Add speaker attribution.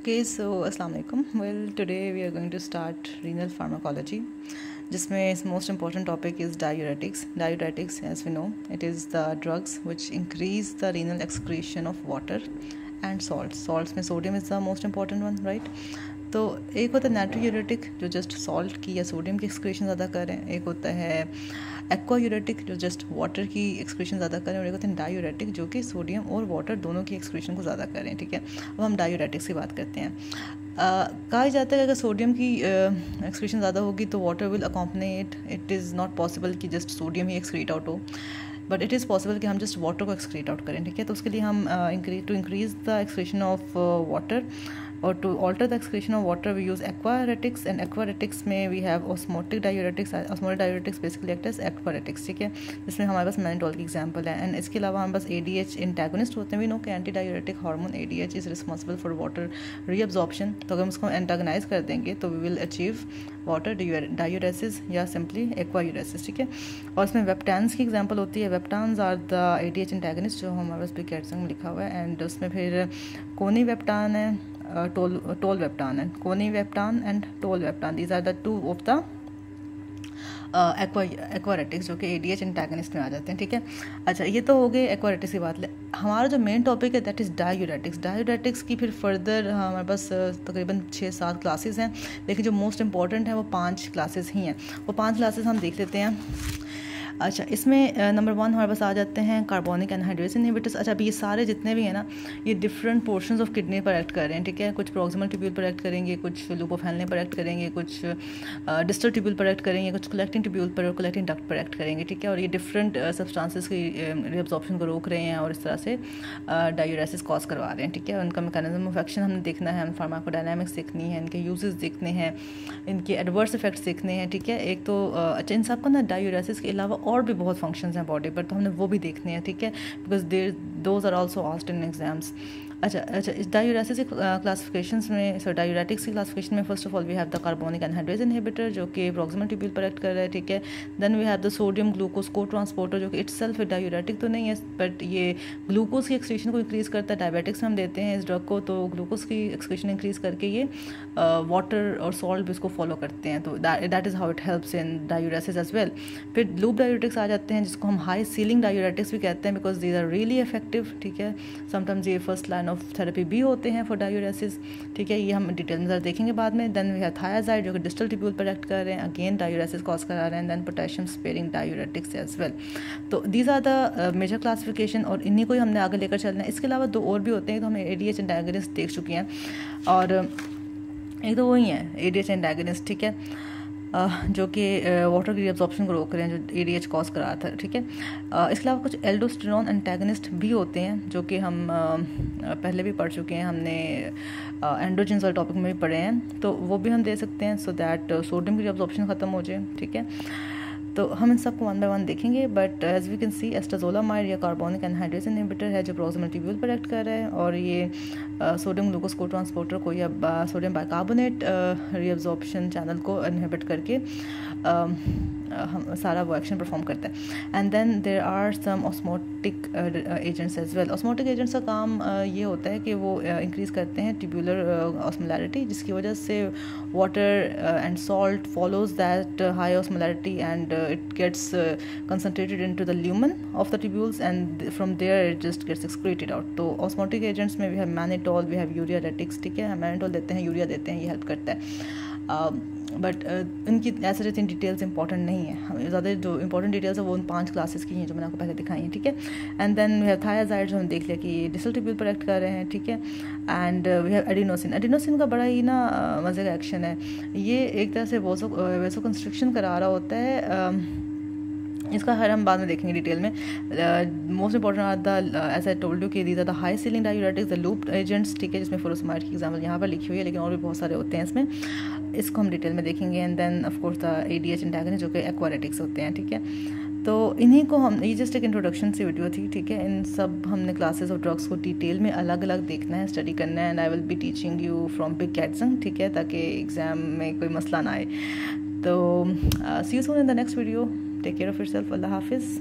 Speaker 1: Okay, so Assalamu alaikum. Well, today we are going to start renal pharmacology, जिसमें its most important topic is diuretics. Diuretics, as we know, it is the drugs which increase the renal excretion of water and salts. Salts में sodium is the most important one, right? तो एक होता है नाइट्रोयूरेटिक जो just salt की या sodium की excretion ज़्यादा करें, एक होता है एक्वायूरेटिक जो जस्ट वाटर की एक्सक्रीशन ज़्यादा करें, और एक होता है डायूरेटिक जो कि सोडियम और वाटर दोनों की एक्सक्रीशन को ज़्यादा करें. ठीक है, अब हम डायूरेटिक्स की बात करते हैं. कहा जाता है कि अगर सोडियम की एक्सक्रीशन ज़्यादा होगी तो water will accompany it is not possible कि जस्ट सोडियम ही एक्सक्रीट आउट हो, बट इट इज़ पॉसिबल कि हम जस्ट वाटर को एक्सक्रीट आउट करें. ठीक है, तो उसके लिए हम to increase the excretion of water or to alter the excretion of water we use aquaretics, and aquaretics में we have osmotic diuretics. Osmotic diuretics basically act as aquaretics. ठीक है, इसमें हमारे पास मैनिटोल की एग्जांपल है. एंड इसके अलावा हमारे पास ADH इंटेगोनिस्ट होते हैं. वी नो कि anti diuretic hormone ADH is responsible for water reabsorption. तो अगर हम उसको एंटागनाइज कर देंगे तो we will achieve water diuresis या सिंपली एक्वायूरेसिस. ठीक है, और इसमें वेप्टान्स की एग्जांपल होती है. Vaptans are the ADH antagonist जो हमारे पास बिकेट्संग में लिखा हुआ है. एंड उसमें फिर कोनी वेप्टान है, टोल वेप्टान है. Conivaptan and tolvaptan, these are the two of the aquaretics जो कि ADH इंटेगनिस्ट में आ जाते हैं. ठीक है, अच्छा ये तो हो गए एक्वारेटिक्स की बात. हमारा जो मेन टॉपिक है दैट इज़ डायूरेटिक्स. डायूरेटिक्स की फिर फर्दर हमारे पास तकरीबन 6-7 क्लासेस हैं, लेकिन जो मोस्ट इंपॉर्टेंट है वो 5 क्लासेस ही हैं. वो 5 क्लासेस हम देख लेते हैं. अच्छा, इसमें नंबर 1 हमारे पास आ जाते हैं कार्बोनिक एनहाइड्रेस इनहिबिटर्स. अच्छा, अभी ये सारे जितने भी हैं ना, ये डिफरेंट पोर्शंस ऑफ किडनी पर एक्ट कर रहे हैं. ठीक है, कुछ प्रोक्सिमल ट्यूब्यूल पर एक्ट करेंगे, कुछ लूप ऑफ हेनले पर एक्ट करेंगे, कुछ डिस्टल ट्यूब्यूल पर एक्ट करेंगे, कुछ कलेक्टिंग ट्यूब्यूल पर और कलेक्टिंग डक्ट पर एक्ट करेंगे. ठीक है, और ये डिफरेंट सब्सटेंसेस की रिअब्जॉर्प्शन को रोक रहे हैं और इस तरह से डायूरेसिस कॉज करवा रहे हैं. ठीक है, उनका मैकेनिज्म ऑफ एक्शन हमने देखना है, फार्माकोडायनामिक्स देखनी है, इनके यूजेस देखने हैं, इनके एडवर्स इफेक्ट्स देखने हैं. ठीक है, एक तो अच्छा इन सब का ना डायूरेसिस के अलावा और भी बहुत फंक्शंस हैं बॉडी पर, तो हमने वो भी देखने हैं. ठीक है, because those are also asked in exams. अच्छा, इस डायूरेसिस क्लासिफिकेशंस में, सो डायूरेटिक्स की क्लासिफिकेशन में first of all we have the carbonic anhydrase inhibitor जो कि प्रोक्सिमल ट्यूब्यूल पर एक्ट कर रहा है. ठीक है, then we have the sodium glucose cotransporter जो कि इटसेल्फ डायूरेटिक तो नहीं है, बट ये ग्लूकोज की एक्सक्रीशन को इंक्रीज़ करता है. डायबिटिक्स में हम देते हैं इस ड्रग को, तो ग्लूकोज की एक्सक्रीशन इंक्रीज़ करके ये वाटर और सॉल्ट भी इसको फॉलो करते हैं. तो that is how it helps in diuresis as well. फिर लूप डायूरेटिक्स आ जाते हैं जिसको हम हाई सीलिंग डायूरेटिक्स भी कहते हैं, because these are really effective. ठीक है, समटाइम्स ये फर्स्ट लाइन ऑफ थेरेपी भी होते हैं फॉर डायूरेसिस. ठीक है, ये हम डिटेल में देखेंगे बाद में. देन वी हैव थायाजाइड जो कि डिस्टल ट्यूब्यूल पर एक्ट कर रहे हैं, अगेन डायूरेसिस कॉज करा रहे हैं. Then potassium sparing diuretics as well. तो these are the major classification, और इन्हीं को ही हमने आगे लेकर चलना है. इसके अलावा 2 और भी होते हैं, तो हम ADH एंटागनिस्ट देख चुके हैं, और एक तो वही है ADH एंटागनिस्ट. ठीक है, जो कि वाटर की रिअब्जॉर्प्शन को रोक रहे हैं, जो ADH कॉज करा था. ठीक है, इसके अलावा कुछ एल्डोस्टेरोन एंटागनिस्ट भी होते हैं जो कि हम पहले भी पढ़ चुके हैं, हमने एंड्रोजन्स वाले टॉपिक में भी पढ़े हैं, तो वो भी हम दे सकते हैं सो दैट सोडियम की रिअब्जॉर्प्शन ख़त्म हो जाए. ठीक है, तो हम इन सबको 1 बाय 1 देखेंगे. But as we can see acetazolamide या कार्बोनिक एनहाइड्रेस इनहिबिटर है जो प्रोक्सिमल ट्यूब्यूल पर एक्ट कर रहा है, और ये सोडियम ग्लूकोज को ट्रांसपोर्टर को या सोडियम बाइकार्बोनेट रिअब्जॉर्प्शन चैनल को इनहिबिट करके हम सारा वो एक्शन परफॉर्म करता है. And then there are some osmotic agents as well. Osmotic agents का काम ये होता है कि वो इंक्रीज़ करते हैं ट्यूब्यूलर ऑस्मोलैरिटी, जिसकी वजह से water and salt follows that high osmolarity and it gets concentrated into the lumen of the tubules, and from there it just gets excreted out. तो osmotic agents में we have mannitol, we have ureatics. ठीक है, mannitol देते हैं, urea देते हैं, ये help करता है. बट इनकी ऐसे रहती डिटेल्स इंपॉर्टेंट नहीं है. ज़्यादा जो इंपॉर्टेंट डिटेल्स है वो उन 5 क्लासेस की हैं जो मैंने आपको पहले दिखाई हैं. ठीक है, and then we have thiazide जो हम देख लिया कि डिस्टल ट्यूब्यूल पर एक्ट कर रहे हैं. ठीक है, and we have adenosine. Adenosine का बड़ा ही ना मज़े का एक्शन है. ये एक तरह से वैसो कंस्ट्रक्शन करा रहा होता है. इसका हर हम बाद में देखेंगे डिटेल में. Most important are the as I told you कि these are the high ceiling diuretics, the loop agents. ठीक है, जिसमें फुरोसमाइड की एग्जाम्पल यहाँ पर लिखी हुई है, लेकिन और भी बहुत सारे होते हैं इसमें. इसको हम डिटेल में देखेंगे. And then of course the ADH antagonist जो कि एक्वारेटिक्स होते हैं. ठीक है, तो इन्हीं को हम, ये जस्ट एक इंट्रोडक्शन से वीडियो थी. ठीक है, इन सब हमने क्लासेस ऑफ ड्रग्स को डिटेल में अलग अलग देखना है, स्टडी करना है. And I will be teaching you from बिकेट्संग. ठीक है, ताकि एग्जाम में कोई मसला ना आए. तो see you soon in the next video. Take care of yourself. अल्लाह हाफिज़.